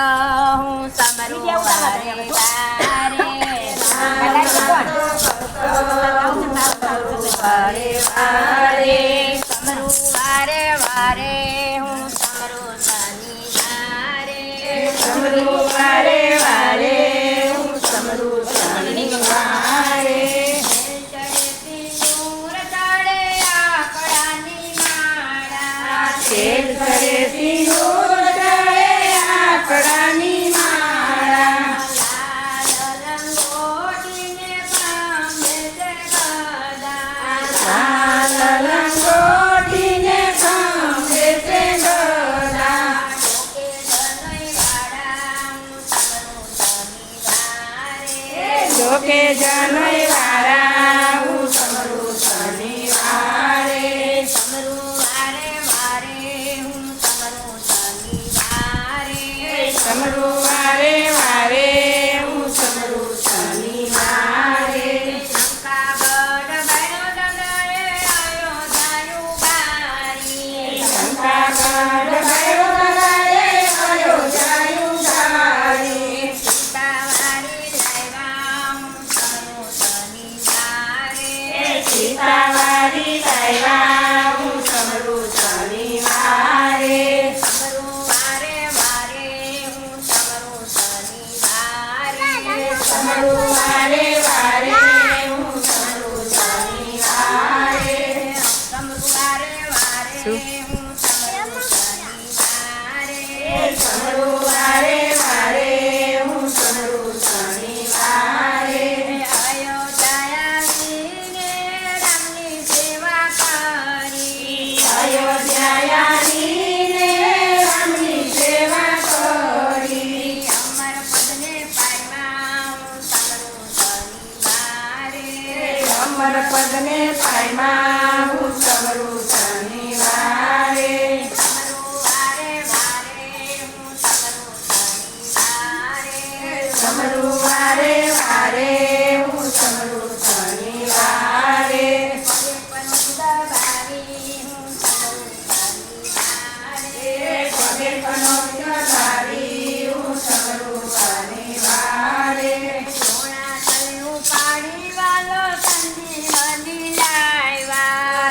હું સમરું વારે વારે સમરું વારે વારે હું સમરું શનિવારે સમરું વારે વારે હું સમરું શનિવારે તેલ કરે સિંદૂર ચડે આકડાની માળા લાલ લંગોટીને ખંભે છે ગળા જોકે જનોઈ વાળા હું સમરું શનિવારે સમરું વારે વારે હું સમરું શનિવારે સમરું વારે વારે હું સમરું શનિવારે શંકાગઢ ભૈરવ દંડે અયોધ્યાયું બારી શંકાગઢ ભૈરવ દંડે અયોધ્યાયું બારી સીતાવારી લાવ્યા હું સમરું શનિવારે સીતાવારી લાવ્યા હું સમરું શનિવારે સમરું વારે વારે હું સમરું શનિવારે સમરું વારે વારે હું સમરું શનિવારે સમરું વારે વારે હું સમરું શનિવારે સમરું વારે વારે હું સમરું શનિવારે અયોધ્યાને રામની સેવા કરી અયોધ્યાયાનીને રામની સેવા કરી અમર પદને પાયમાં હું સમરું શનિવારે અમર પદને પાયમાં હું સમરું શનિવારે સમરું વારે વારે હું સમરું શનિવારે સમરું વારે વારે હું સમરું શનિવારે પગે પનોત ધારી હું સમરું શનિવારે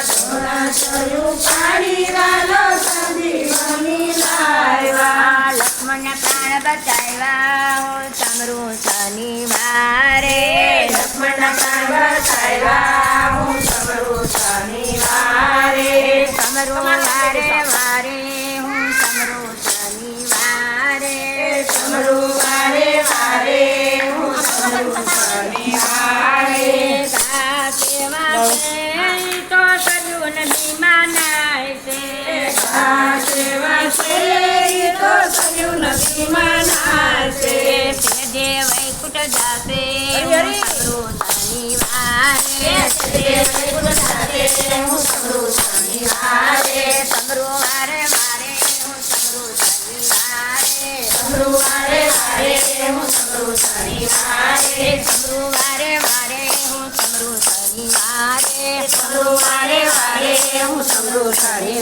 ધોળાસરું પાડી વાલો સંજીવની લાવ્યા લક્ષ્મણના પ્રાણ બચાવ્યા હું સમરું શનિવારે લક્ષ્મણના પ્રાણ બચાવ્યા હું સમરું શનિવારે સમરું વારે વારે હું સમરું શનિવારે સમરું વારે વારે હું સમરું શનિવારે સાથે વાસે તો સજુન ભીમાનાય છે વાસે વાસે તો સયું નથી મનાશે જે વૈકુંઠ જાશે હું સમરું શનિવારે વૈકુંઠ જાશે હું સમરું શનિવારે સમરું વારે વારે હું સમરું શનિવારે સમરું વારે વારે હું સમરું શનિવારે સમરું વારે વારે હું સમરું શનિવારે સમરું વારે વારે હું સમરું શનિવારે